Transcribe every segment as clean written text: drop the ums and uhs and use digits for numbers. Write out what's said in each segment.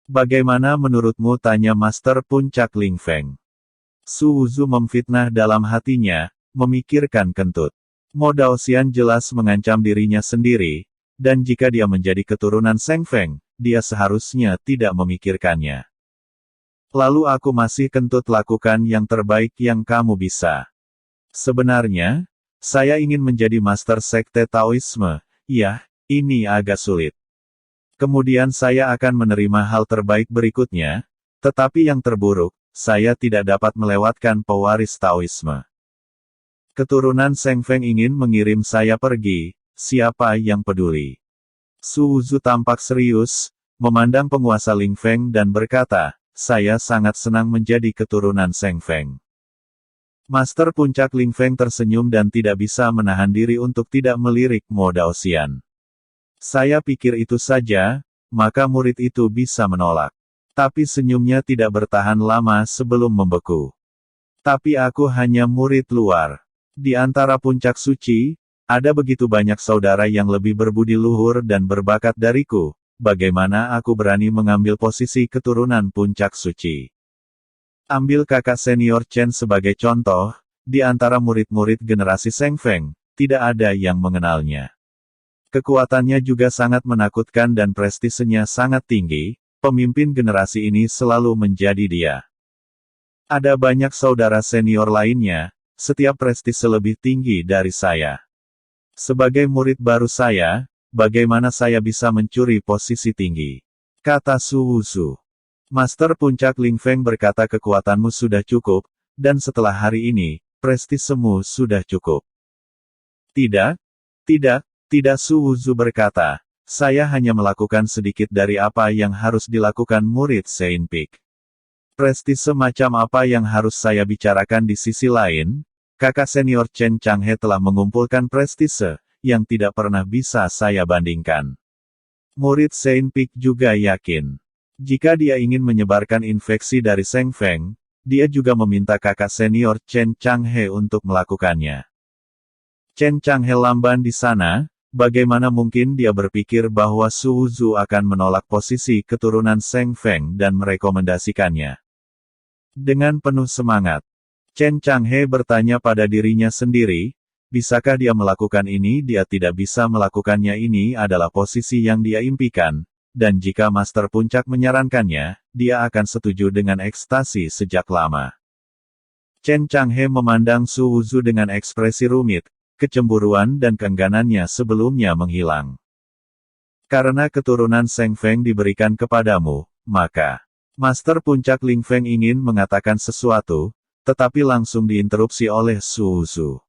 Bagaimana menurutmu, tanya Master Puncak Ling Feng. Su Wuzu memfitnah dalam hatinya, memikirkan kentut. Mo Daoxian jelas mengancam dirinya sendiri, dan jika dia menjadi keturunan Seng Feng, dia seharusnya tidak memikirkannya. Lalu aku masih kentut, lakukan yang terbaik yang kamu bisa. Sebenarnya, saya ingin menjadi Master Sekte Taoisme. Ya, ini agak sulit. Kemudian saya akan menerima hal terbaik berikutnya, tetapi yang terburuk, saya tidak dapat melewatkan pewaris Taoisme. Keturunan Seng Feng ingin mengirim saya pergi, siapa yang peduli? Su Wuzu tampak serius, memandang penguasa Ling Feng dan berkata, saya sangat senang menjadi keturunan Seng Feng. Master Puncak Ling Feng tersenyum dan tidak bisa menahan diri untuk tidak melirik Mo Daoxian. Saya pikir itu saja, maka murid itu bisa menolak. Tapi senyumnya tidak bertahan lama sebelum membeku. Tapi aku hanya murid luar. Di antara puncak suci, ada begitu banyak saudara yang lebih berbudi luhur dan berbakat dariku. Bagaimana aku berani mengambil posisi keturunan puncak suci? Ambil kakak senior Chen sebagai contoh, di antara murid-murid generasi Seng Feng, tidak ada yang mengenalnya. Kekuatannya juga sangat menakutkan dan prestisenya sangat tinggi, pemimpin generasi ini selalu menjadi dia. Ada banyak saudara senior lainnya, setiap prestise lebih tinggi dari saya. Sebagai murid baru saya, bagaimana saya bisa mencuri posisi tinggi? Kata Su Wuzu. Master Puncak Ling Feng berkata, kekuatanmu sudah cukup, dan setelah hari ini, prestisemu sudah cukup. Tidak, Su Wuzu berkata, saya hanya melakukan sedikit dari apa yang harus dilakukan murid Sein Peak. Prestise macam apa yang harus saya bicarakan di sisi lain? Kakak senior Chen Changhe telah mengumpulkan prestise, yang tidak pernah bisa saya bandingkan. Murid Sein Peak juga yakin. Jika dia ingin menyebarkan infeksi dari Seng Feng, dia juga meminta kakak senior Chen Changhe untuk melakukannya. Chen Changhe lamban di sana, bagaimana mungkin dia berpikir bahwa Su Wuzu akan menolak posisi keturunan Seng Feng dan merekomendasikannya. Dengan penuh semangat, Chen Changhe bertanya pada dirinya sendiri, bisakah dia melakukan ini? Dia tidak bisa melakukannya, ini adalah posisi yang dia impikan. Dan jika Master Puncak menyarankannya, dia akan setuju dengan ekstasi sejak lama. Chen Changhe memandang Su Wuzu dengan ekspresi rumit, kecemburuan dan keengganannya sebelumnya menghilang. Karena keturunan Seng Feng diberikan kepadamu, maka Master Puncak Ling Feng ingin mengatakan sesuatu, tetapi langsung diinterupsi oleh Su Wuzu.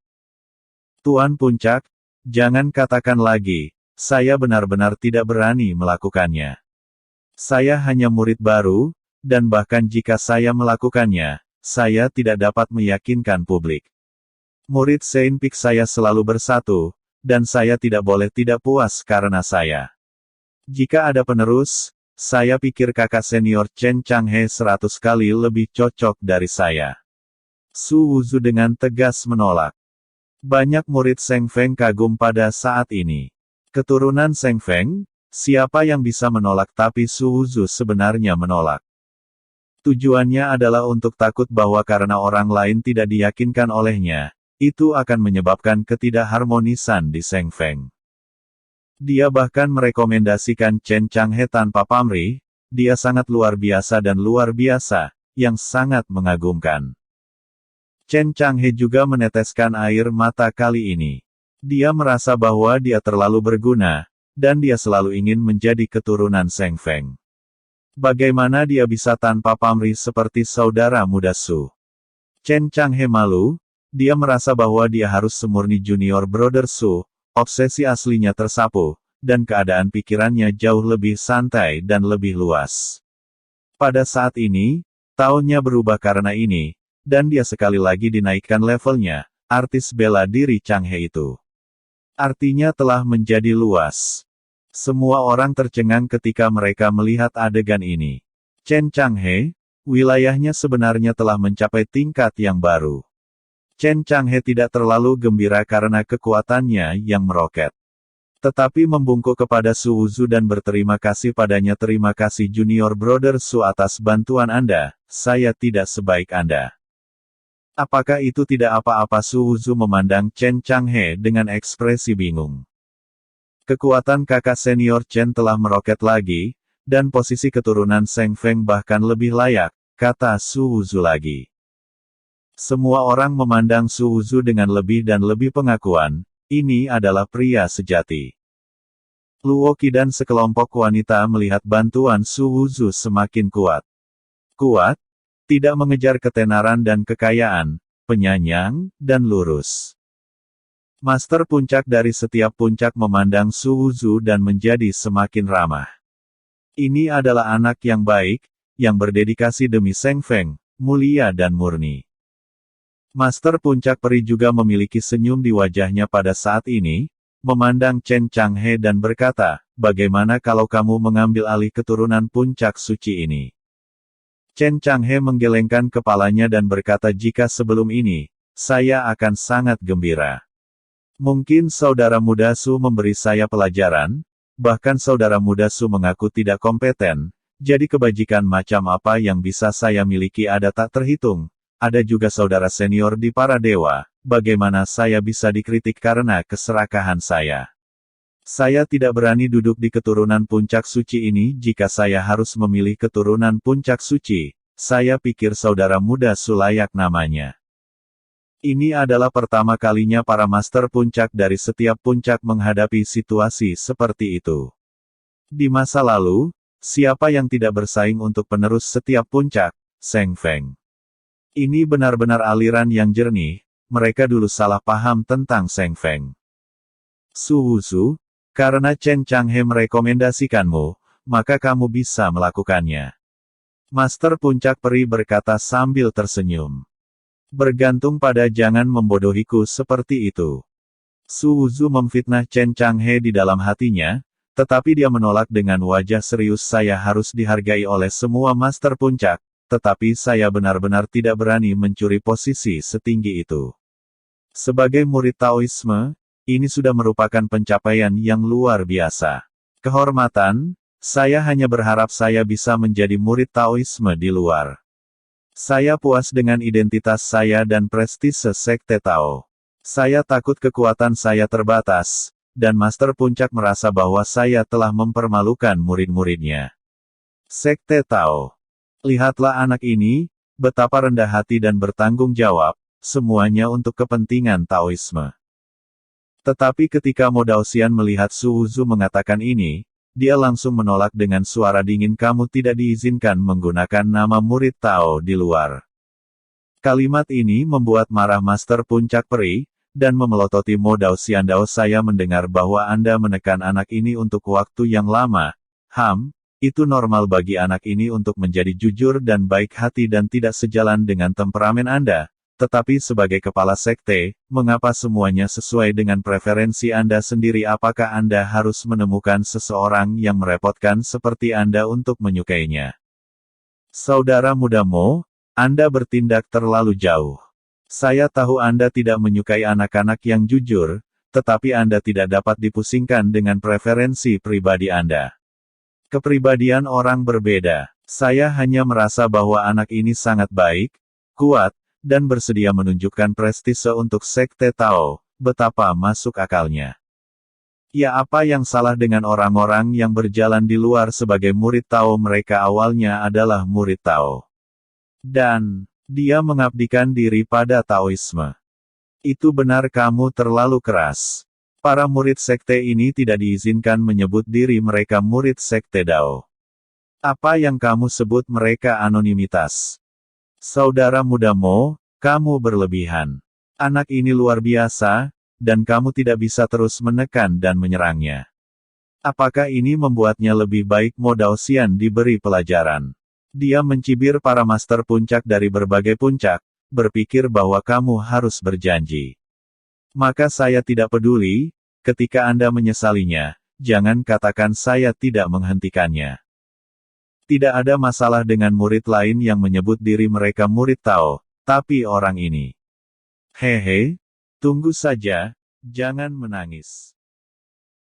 Tuan Puncak, jangan katakan lagi. Saya benar-benar tidak berani melakukannya. Saya hanya murid baru, dan bahkan jika saya melakukannya, saya tidak dapat meyakinkan publik. Murid Sein Peak saya selalu bersatu, dan saya tidak boleh tidak puas karena saya. Jika ada penerus, saya pikir kakak senior Chen Changhe 100 kali lebih cocok dari saya. Su Wuzu dengan tegas menolak. Banyak murid Seng Feng kagum pada saat ini. Keturunan Seng Feng, siapa yang bisa menolak? Tapi Su Wuzu sebenarnya menolak. Tujuannya adalah untuk takut bahwa karena orang lain tidak diyakinkan olehnya, itu akan menyebabkan ketidakharmonisan di Seng Feng. Dia bahkan merekomendasikan Chen Changhe tanpa pamrih, dia sangat luar biasa dan luar biasa, yang sangat mengagumkan. Chen Changhe juga meneteskan air mata kali ini. Dia merasa bahwa dia terlalu berguna, dan dia selalu ingin menjadi keturunan Seng Feng. Bagaimana dia bisa tanpa pamrih seperti saudara muda Su? Chen Changhe malu, dia merasa bahwa dia harus semurni junior brother Su, obsesi aslinya tersapu, dan keadaan pikirannya jauh lebih santai dan lebih luas. Pada saat ini, tahunnya berubah karena ini, dan dia sekali lagi dinaikkan levelnya, artis bela diri Changhe itu. Artinya telah menjadi luas. Semua orang tercengang ketika mereka melihat adegan ini. Chen Changhe, wilayahnya sebenarnya telah mencapai tingkat yang baru. Chen Changhe tidak terlalu gembira karena kekuatannya yang meroket. Tetapi membungkuk kepada Su Wuzu dan berterima kasih padanya. Terima kasih Junior Brother Su atas bantuan Anda, saya tidak sebaik Anda. Apakah itu tidak apa-apa? Su Wuzu memandang Chen Changhe dengan ekspresi bingung. Kekuatan kakak senior Chen telah meroket lagi, dan posisi keturunan Seng Feng bahkan lebih layak, kata Su Wuzu lagi. Semua orang memandang Su Wuzu dengan lebih dan lebih pengakuan. Ini adalah pria sejati. Luo Qi dan sekelompok wanita melihat bantuan Su Wuzu semakin kuat. Kuat, tidak mengejar ketenaran dan kekayaan, penyayang, dan lurus. Master puncak dari setiap puncak memandang Su Wuzu dan menjadi semakin ramah. Ini adalah anak yang baik, yang berdedikasi demi Seng Feng, mulia dan murni. Master puncak peri juga memiliki senyum di wajahnya pada saat ini, memandang Chen Changhe dan berkata, bagaimana kalau kamu mengambil alih keturunan puncak suci ini? Chen Changhe menggelengkan kepalanya dan berkata, jika sebelum ini, saya akan sangat gembira. Mungkin saudara muda Su memberi saya pelajaran, bahkan saudara muda Su mengaku tidak kompeten, jadi kebajikan macam apa yang bisa saya miliki ada tak terhitung. Ada juga saudara senior di para dewa, bagaimana saya bisa dikritik karena keserakahan saya? Saya tidak berani duduk di keturunan puncak suci ini jika saya harus memilih keturunan puncak suci. Saya pikir saudara muda Su layak namanya. Ini adalah pertama kalinya para master puncak dari setiap puncak menghadapi situasi seperti itu. Di masa lalu, siapa yang tidak bersaing untuk penerus setiap puncak? Seng Feng. Ini benar-benar aliran yang jernih, mereka dulu salah paham tentang Seng Feng. Su Wuzu, karena Chen Changhe merekomendasikanmu, maka kamu bisa melakukannya. Master puncak peri berkata sambil tersenyum. Bergantung pada jangan membodohiku seperti itu. Su Wuzu memfitnah Chen Changhe di dalam hatinya, tetapi dia menolak dengan wajah serius. Saya harus dihargai oleh semua master puncak. Tetapi saya benar-benar tidak berani mencuri posisi setinggi itu. Sebagai murid Taoisme, ini sudah merupakan pencapaian yang luar biasa. Kehormatan, saya hanya berharap saya bisa menjadi murid Taoisme di luar. Saya puas dengan identitas saya dan prestise sekte Tao. Saya takut kekuatan saya terbatas, dan Master Puncak merasa bahwa saya telah mempermalukan murid-muridnya. Sekte Tao. Lihatlah anak ini, betapa rendah hati dan bertanggung jawab, semuanya untuk kepentingan Taoisme. Tetapi ketika Mo Daoxian melihat Su Wuzu mengatakan ini, dia langsung menolak dengan suara dingin, kamu tidak diizinkan menggunakan nama murid Tao di luar. Kalimat ini membuat marah Master Puncak Peri, dan memelototi Mo Daoxian. Saya mendengar bahwa Anda menekan anak ini untuk waktu yang lama. Itu normal bagi anak ini untuk menjadi jujur dan baik hati dan tidak sejalan dengan temperamen Anda. Tetapi sebagai kepala sekte, mengapa semuanya sesuai dengan preferensi Anda sendiri? Apakah Anda harus menemukan seseorang yang merepotkan seperti Anda untuk menyukainya? Saudara muda Mo, Anda bertindak terlalu jauh. Saya tahu Anda tidak menyukai anak-anak yang jujur, tetapi Anda tidak dapat dipusingkan dengan preferensi pribadi Anda. Kepribadian orang berbeda. Saya hanya merasa bahwa anak ini sangat baik, kuat, dan bersedia menunjukkan prestise untuk sekte Tao, betapa masuk akalnya. Ya, apa yang salah dengan orang-orang yang berjalan di luar sebagai murid Tao? Mereka awalnya adalah murid Tao. Dan, dia mengabdikan diri pada Taoisme. Itu benar, kamu terlalu keras. Para murid sekte ini tidak diizinkan menyebut diri mereka murid sekte Dao. Apa yang kamu sebut mereka anonimitas? Saudara muda Mo, kamu berlebihan. Anak ini luar biasa, dan kamu tidak bisa terus menekan dan menyerangnya. Apakah ini membuatnya lebih baik? Mo Daoxian diberi pelajaran. Dia mencibir para master puncak dari berbagai puncak, berpikir bahwa kamu harus berjanji. Maka saya tidak peduli, ketika Anda menyesalinya, jangan katakan saya tidak menghentikannya. Tidak ada masalah dengan murid lain yang menyebut diri mereka murid Tao, tapi orang ini. Hehe, tunggu saja, jangan menangis.